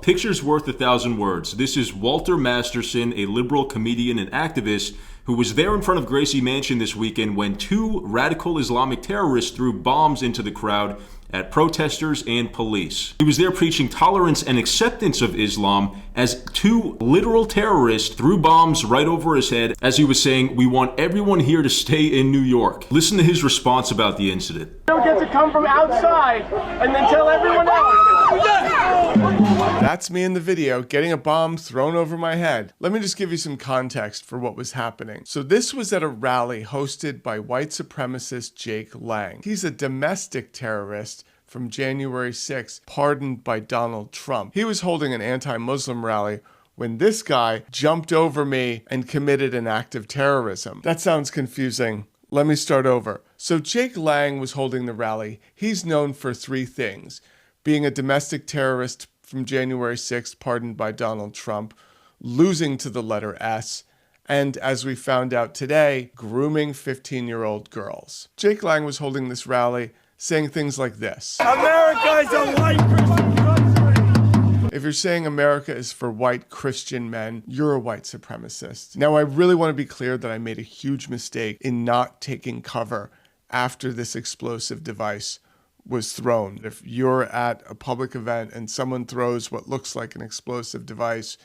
picture's worth 1,000 words. This is Walter Masterson, a liberal comedian and activist who was there in front of Gracie Mansion this weekend when two radical Islamic terrorists threw bombs into the crowd at protesters and police. He was there preaching tolerance and acceptance of Islam as two literal terrorists threw bombs right over his head as he was saying, "We want everyone here to stay in New York." Listen to his response about the incident. You don't get to come from outside and then tell everyone else. That's me in the video getting a bomb thrown over my head. Let me just give you some context for what was happening. So this was at a rally hosted by white supremacist Jake Lang. He's a domestic terrorist from January 6th, pardoned by Donald Trump. He was holding an anti-Muslim rally when this guy jumped over me and committed an act of terrorism. That sounds confusing. Let me start over. So Jake Lang was holding the rally. He's known for three things: being a domestic terrorist from January 6th, pardoned by Donald Trump, losing to the letter S, and as we found out today, grooming 15-year-old girls. Jake Lang was holding this rally saying things like this: America is a white Christian country. If you're saying America is for white Christian men, you're a white supremacist. Now, I really want to be clear that I made a huge mistake in not taking cover after this explosive device was thrown. If you're at a public event and someone throws what looks like an explosive device,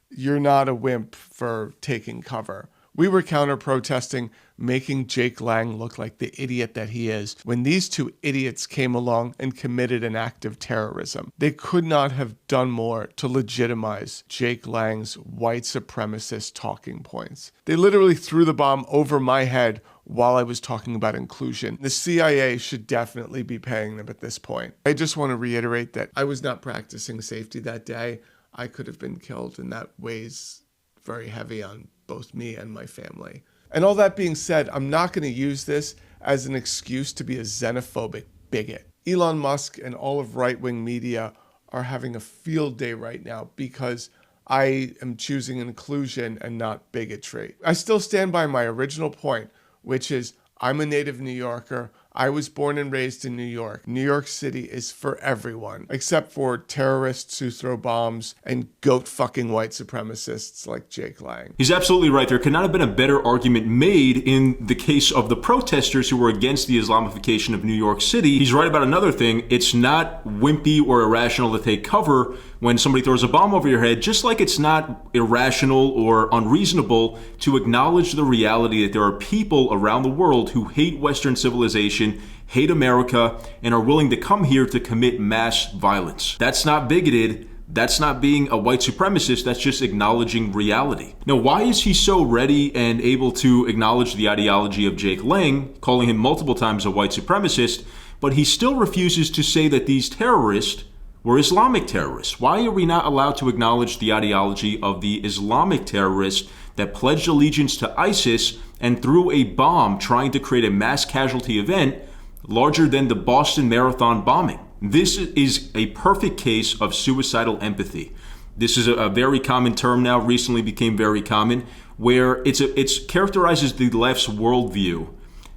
you're not a wimp for taking cover. We were counter-protesting, making Jake Lang look like the idiot that he is, when these two idiots came along and committed an act of terrorism. They could not have done more to legitimize Jake Lang's white supremacist talking points. They literally threw the bomb over my head while I was talking about inclusion. The CIA should definitely be paying them at this point. I just want to reiterate that I was not practicing safety that day. I could have been killed, and that weighs very heavy on both me and my family. And all that being said, I'm not going to use this as an excuse to be a xenophobic bigot. Elon Musk and all of right-wing media are having a field day right now because I am choosing inclusion and not bigotry. I still stand by my original point, which is I'm a native New Yorker. I was born and raised in New York. New York City is for everyone, except for terrorists who throw bombs and goat-fucking white supremacists like Jake Lang. He's absolutely right. There could not have been a better argument made in the case of the protesters who were against the Islamification of New York City. He's right about another thing. It's not wimpy or irrational to take cover when somebody throws a bomb over your head, just like it's not irrational or unreasonable to acknowledge the reality that there are people around the world who hate Western civilization, hate America, and are willing to come here to commit mass violence. That's not bigoted. That's not being a white supremacist. That's just acknowledging reality. Now, why is he so ready and able to acknowledge the ideology of Jake Lang, calling him multiple times a white supremacist, but he still refuses to say that these terrorists were Islamic terrorists? Why are we not allowed to acknowledge the ideology of the Islamic terrorists that pledged allegiance to ISIS and threw a bomb trying to create a mass casualty event larger than the Boston Marathon bombing? This is a perfect case of suicidal empathy. This is a very common term now, recently became very common, where it characterizes the left's worldview,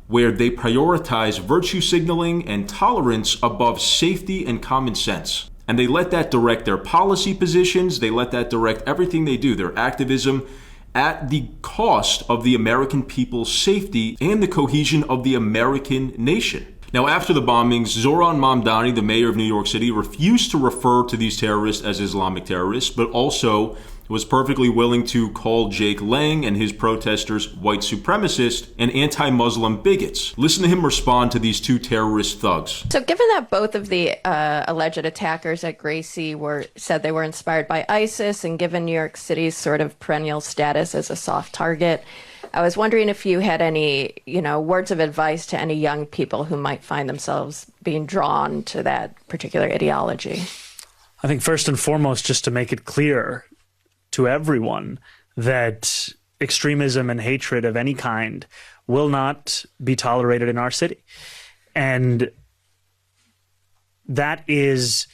where they prioritize virtue signaling and tolerance above safety and common sense. And they let that direct their policy positions, they let that direct everything they do, their activism, at the cost of the American people's safety and the cohesion of the American nation. Now, after the bombings, Zohran Mamdani, the mayor of New York City, refused to refer to these terrorists as Islamic terrorists, but also was perfectly willing to call Jake Lang and his protesters white supremacists and anti-Muslim bigots. Listen to him respond to these two terrorist thugs. So given that both of the alleged attackers at Gracie said they were inspired by ISIS, and given New York City's sort of perennial status as a soft target, I was wondering if you had any, words of advice to any young people who might find themselves being drawn to that particular ideology. I think first and foremost, just to make it clear to everyone that extremism and hatred of any kind will not be tolerated in our city. And that is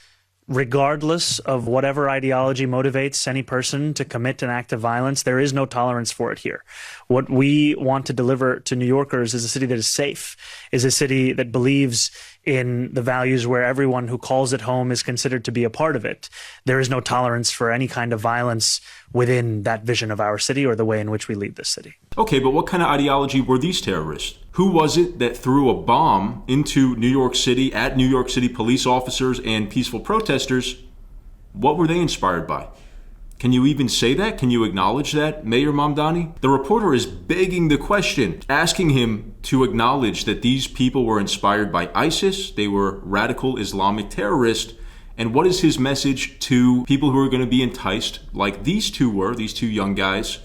regardless of whatever ideology motivates any person to commit an act of violence. There is no tolerance for it here. What we want to deliver to New Yorkers is a city that is safe, is a city that believes in the values where everyone who calls it home is considered to be a part of it. There is no tolerance for any kind of violence within that vision of our city or the way in which we lead this city. Okay, but what kind of ideology were these terrorists? Who was it that threw a bomb into New York City at New York City police officers and peaceful protesters? What were they inspired by? Can you even say that? Can you acknowledge that, Mayor Mamdani? The reporter is begging the question, asking him to acknowledge that these people were inspired by ISIS, they were radical Islamic terrorists, and what is his message to people who are going to be enticed, like these two were, these two young guys,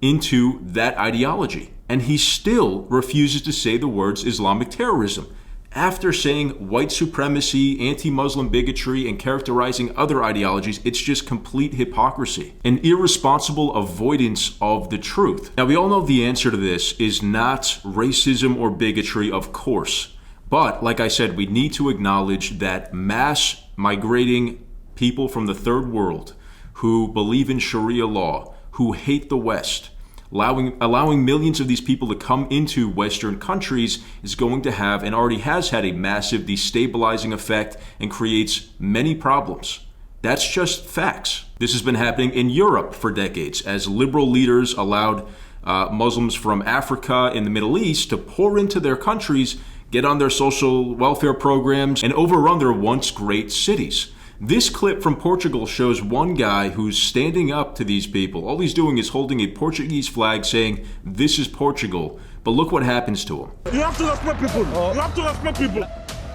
into that ideology? And he still refuses to say the words Islamic terrorism, after saying white supremacy, anti-Muslim bigotry, and characterizing other ideologies. It's just complete hypocrisy, an irresponsible avoidance of the truth. Now, we all know the answer to this is not racism or bigotry, of course. But, like I said, we need to acknowledge that mass migrating people from the third world who believe in Sharia law, who hate the West, allowing millions of these people to come into Western countries is going to have, and already has had, a massive destabilizing effect and creates many problems. That's just facts. This has been happening in Europe for decades as liberal leaders allowed Muslims from Africa and the Middle East to pour into their countries, get on their social welfare programs, and overrun their once great cities. This clip from Portugal shows one guy who's standing up to these people. All he's doing is holding a Portuguese flag saying, "This is Portugal." But look what happens to him. You have to respect people. You have to respect people.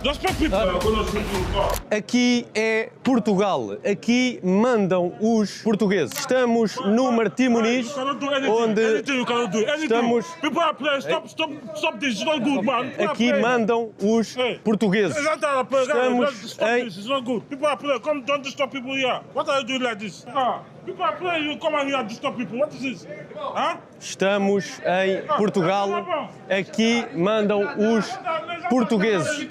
Respect people. Aqui é Portugal. Aqui mandam os portugueses. Estamos no Martim Muniz, onde estamos. People are playing. Stop this. It's not good, man. Aqui mandam os portugueses. Estamos em. It's not good. People are playing. Come, don't disturb people here. What are you doing like this? People are playing. You come here and disturb people. What is this? Huh? Estamos em Portugal. Aqui mandam os portugueses.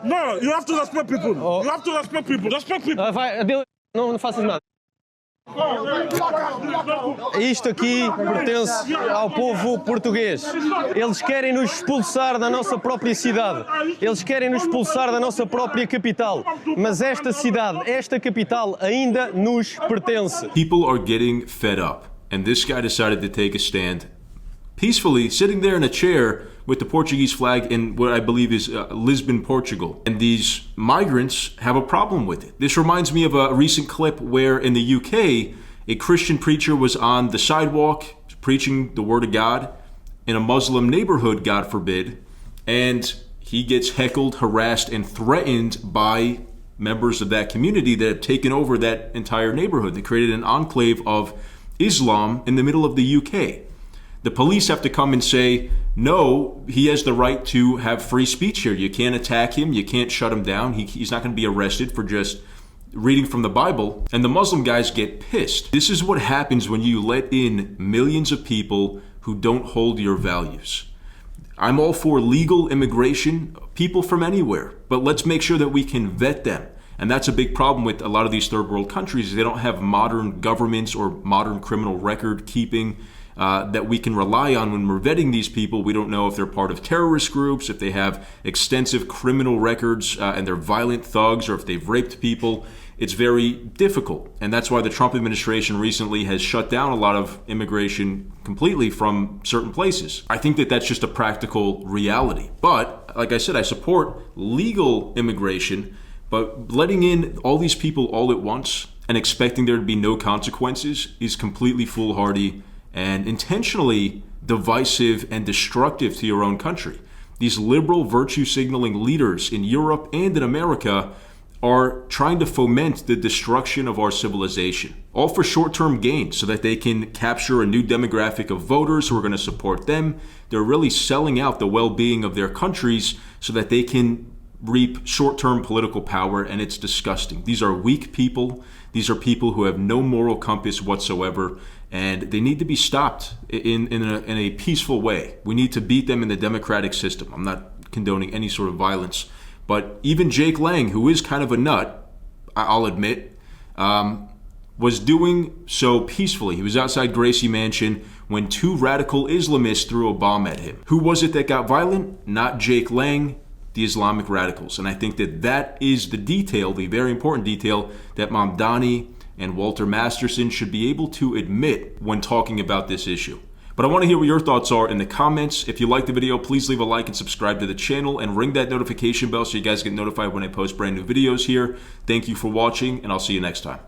No, you have to respect people. You have to respect people. Respect people. Não faças nada. Isto aqui pertence ao povo português. Eles querem nos expulsar da nossa própria cidade. Eles querem nos expulsar da nossa própria capital. Mas esta cidade, esta capital, ainda nos pertence. People are getting fed up, and this guy decided to take a stand peacefully, sitting there in a chair with the Portuguese flag in what I believe is Lisbon, Portugal. And these migrants have a problem with it. This reminds me of a recent clip where in the UK, a Christian preacher was on the sidewalk preaching the word of God in a Muslim neighborhood, God forbid, and he gets heckled, harassed, and threatened by members of that community that have taken over that entire neighborhood. They created an enclave of Islam in the middle of the UK. The police have to come and say, no, he has the right to have free speech here. You can't attack him. You can't shut him down. He's not going to be arrested for just reading from the Bible. And the Muslim guys get pissed. This is what happens when you let in millions of people who don't hold your values. I'm all for legal immigration, people from anywhere, but let's make sure that we can vet them. And that's a big problem with a lot of these third world countries. They don't have modern governments or modern criminal record keeping that we can rely on when we're vetting these people. We don't know if they're part of terrorist groups, if they have extensive criminal records and they're violent thugs, or if they've raped people. It's very difficult. And that's why the Trump administration recently has shut down a lot of immigration completely from certain places. I think that that's just a practical reality. But like I said, I support legal immigration, but letting in all these people all at once and expecting there to be no consequences is completely foolhardy and intentionally divisive and destructive to your own country. These liberal virtue signaling leaders in Europe and in America are trying to foment the destruction of our civilization, all for short-term gain so that they can capture a new demographic of voters who are going to support them. They're really selling out the well-being of their countries so that they can reap short-term political power, and it's disgusting. These are weak people. These are people who have no moral compass whatsoever, and they need to be stopped in a peaceful way. We need to beat them in the democratic system. I'm not condoning any sort of violence, but even Jake Lang, who is kind of a nut, I'll admit, was doing so peacefully. He was outside Gracie Mansion when two radical Islamists threw a bomb at him. Who was it that got violent? Not Jake Lang. the Islamic radicals. And I think that that is the detail, the very important detail, that Mamdani and Walter Masterson should be able to admit when talking about this issue. But I want to hear what your thoughts are in the comments. If you like the video, please leave a like and subscribe to the channel and ring that notification bell so you guys get notified when I post brand new videos here. Thank you for watching, and I'll see you next time.